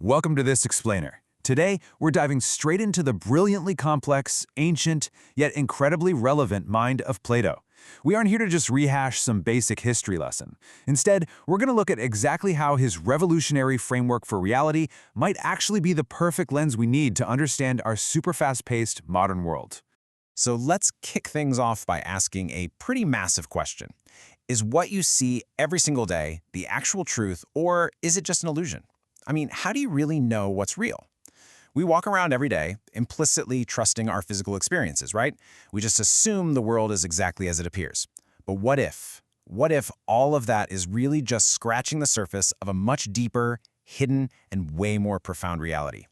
Welcome to this explainer. Today, we're diving straight into the brilliantly complex, ancient, yet incredibly relevant mind of Plato. We aren't here to just rehash some basic history lesson. Instead, we're going to look at exactly how his revolutionary framework for reality might actually be the perfect lens we need to understand our super fast-paced modern world. So let's kick things off by asking a pretty massive question. Is what you see every single day the actual truth, or is it just an illusion? I mean, how do you really know what's real? We walk around every day implicitly trusting our physical experiences, right? We just assume the world is exactly as it appears. But what if? What if all of that is really just scratching the surface of a much deeper, hidden, and way more profound reality?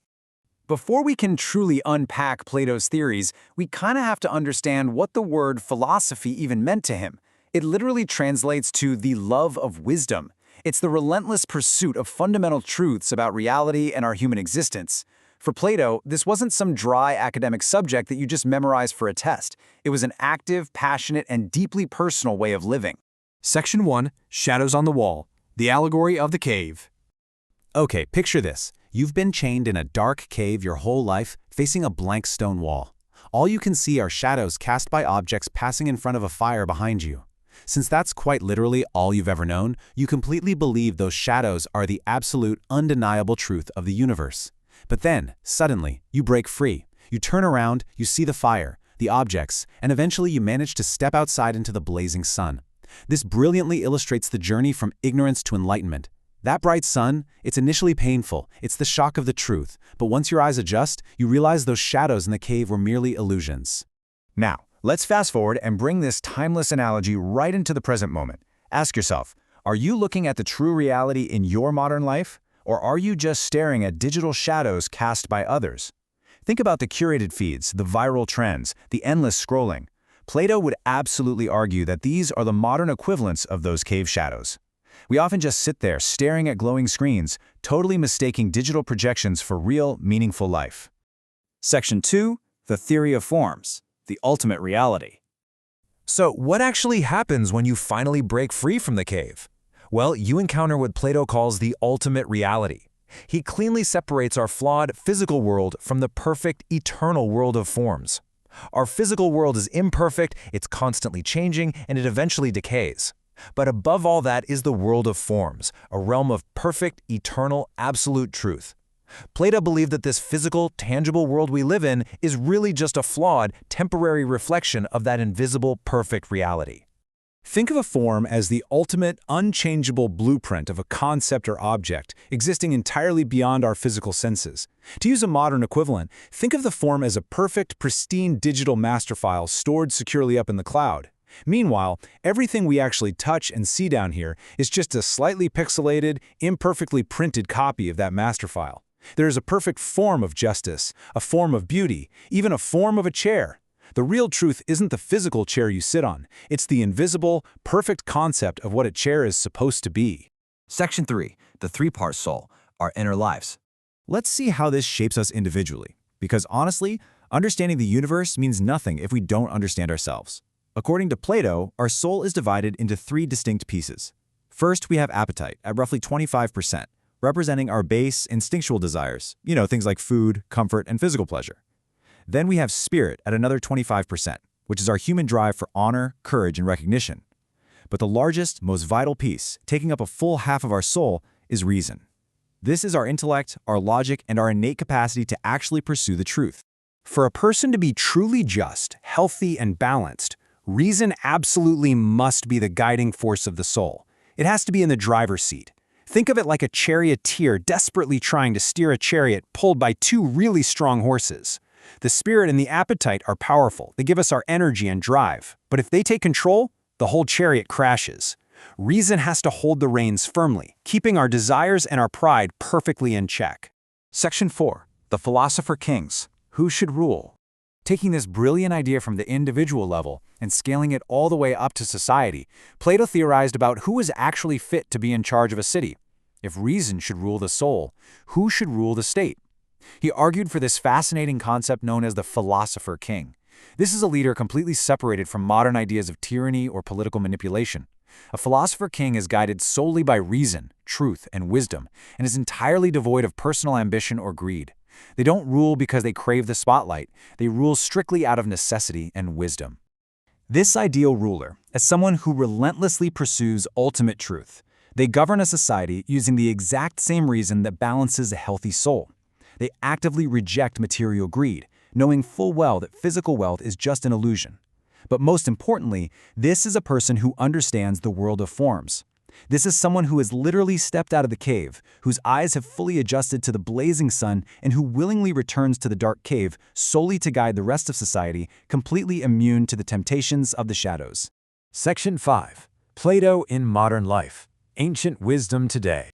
Before we can truly unpack Plato's theories, we kind of have to understand what the word philosophy even meant to him. It literally translates to the love of wisdom. It's the relentless pursuit of fundamental truths about reality and our human existence. For Plato, this wasn't some dry academic subject that you just memorized for a test. It was an active, passionate, and deeply personal way of living. Section 1, Shadows on the Wall, the allegory of the cave. Okay, picture this. You've been chained in a dark cave your whole life, facing a blank stone wall. All you can see are shadows cast by objects passing in front of a fire behind you. Since that's quite literally all you've ever known, you completely believe those shadows are the absolute, undeniable truth of the universe. But then, suddenly, you break free. You turn around, you see the fire, the objects, and eventually you manage to step outside into the blazing sun. This brilliantly illustrates the journey from ignorance to enlightenment. That bright sun, it's initially painful, it's the shock of the truth, but once your eyes adjust, you realize those shadows in the cave were merely illusions. Now, let's fast forward and bring this timeless analogy right into the present moment. Ask yourself, are you looking at the true reality in your modern life? Or are you just staring at digital shadows cast by others? Think about the curated feeds, the viral trends, the endless scrolling. Plato would absolutely argue that these are the modern equivalents of those cave shadows. We often just sit there staring at glowing screens, totally mistaking digital projections for real, meaningful life. Section 2, the theory of forms, the ultimate reality. So, what actually happens when you finally break free from the cave? Well, you encounter what Plato calls the ultimate reality. He cleanly separates our flawed physical world from the perfect, eternal world of forms. Our physical world is imperfect, it's constantly changing, and it eventually decays. But above all that is the world of forms, a realm of perfect, eternal, absolute truth. Plato believed that this physical, tangible world we live in is really just a flawed, temporary reflection of that invisible, perfect reality. Think of a form as the ultimate, unchangeable blueprint of a concept or object, existing entirely beyond our physical senses. To use a modern equivalent, think of the form as a perfect, pristine digital master file stored securely up in the cloud. Meanwhile, everything we actually touch and see down here is just a slightly pixelated, imperfectly printed copy of that master file. There is a perfect form of justice, a form of beauty, even a form of a chair. The real truth isn't the physical chair you sit on. It's the invisible, perfect concept of what a chair is supposed to be. Section 3, the three-part soul, our inner lives. Let's see how this shapes us individually. Because honestly, understanding the universe means nothing if we don't understand ourselves. According to Plato, our soul is divided into three distinct pieces. First, we have appetite at roughly 25%, representing our base, instinctual desires, things like food, comfort, and physical pleasure. Then we have spirit at another 25%, which is our human drive for honor, courage, and recognition. But the largest, most vital piece, taking up a full half of our soul, is reason. This is our intellect, our logic, and our innate capacity to actually pursue the truth. For a person to be truly just, healthy, and balanced, reason absolutely must be the guiding force of the soul. It has to be in the driver's seat. Think of it like a charioteer desperately trying to steer a chariot pulled by two really strong horses. The spirit and the appetite are powerful. They give us our energy and drive. But if they take control, the whole chariot crashes. Reason has to hold the reins firmly, keeping our desires and our pride perfectly in check. Section 4, the philosopher kings, who should rule. Taking this brilliant idea from the individual level and scaling it all the way up to society, Plato theorized about who was actually fit to be in charge of a city. If reason should rule the soul, who should rule the state? He argued for this fascinating concept known as the philosopher king. This is a leader completely separated from modern ideas of tyranny or political manipulation. A philosopher king is guided solely by reason, truth, and wisdom, and is entirely devoid of personal ambition or greed. They don't rule because they crave the spotlight. They rule strictly out of necessity and wisdom. This ideal ruler is someone who relentlessly pursues ultimate truth. They govern a society using the exact same reason that balances a healthy soul. They actively reject material greed, knowing full well that physical wealth is just an illusion. But most importantly, this is a person who understands the world of forms. This is someone who has literally stepped out of the cave, whose eyes have fully adjusted to the blazing sun, and who willingly returns to the dark cave solely to guide the rest of society, completely immune to the temptations of the shadows. Section 5. Plato in Modern Life. Ancient Wisdom Today.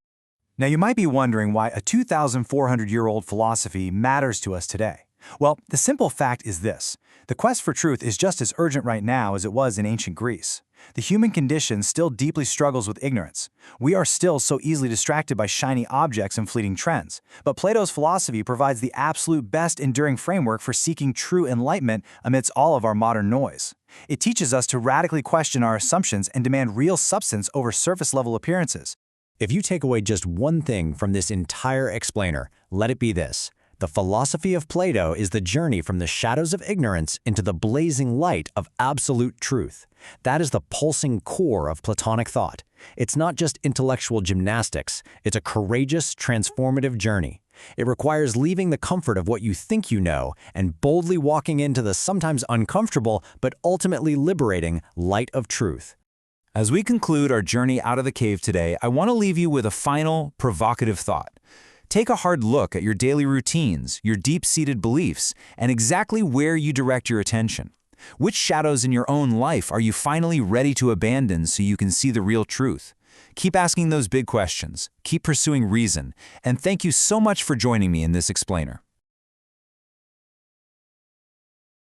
Now you might be wondering why a 2,400-year-old philosophy matters to us today. Well, the simple fact is this. The quest for truth is just as urgent right now as it was in ancient Greece. The human condition still deeply struggles with ignorance. We are still so easily distracted by shiny objects and fleeting trends. But Plato's philosophy provides the absolute best enduring framework for seeking true enlightenment amidst all of our modern noise. It teaches us to radically question our assumptions and demand real substance over surface-level appearances. If you take away just one thing from this entire explainer, let it be this. The philosophy of Plato is the journey from the shadows of ignorance into the blazing light of absolute truth. That is the pulsing core of Platonic thought. It's not just intellectual gymnastics, it's a courageous, transformative journey. It requires leaving the comfort of what you think you know and boldly walking into the sometimes uncomfortable but ultimately liberating light of truth. As we conclude our journey out of the cave today, I want to leave you with a final, provocative thought. Take a hard look at your daily routines, your deep-seated beliefs, and exactly where you direct your attention. Which shadows in your own life are you finally ready to abandon so you can see the real truth? Keep asking those big questions, keep pursuing reason, and thank you so much for joining me in this explainer.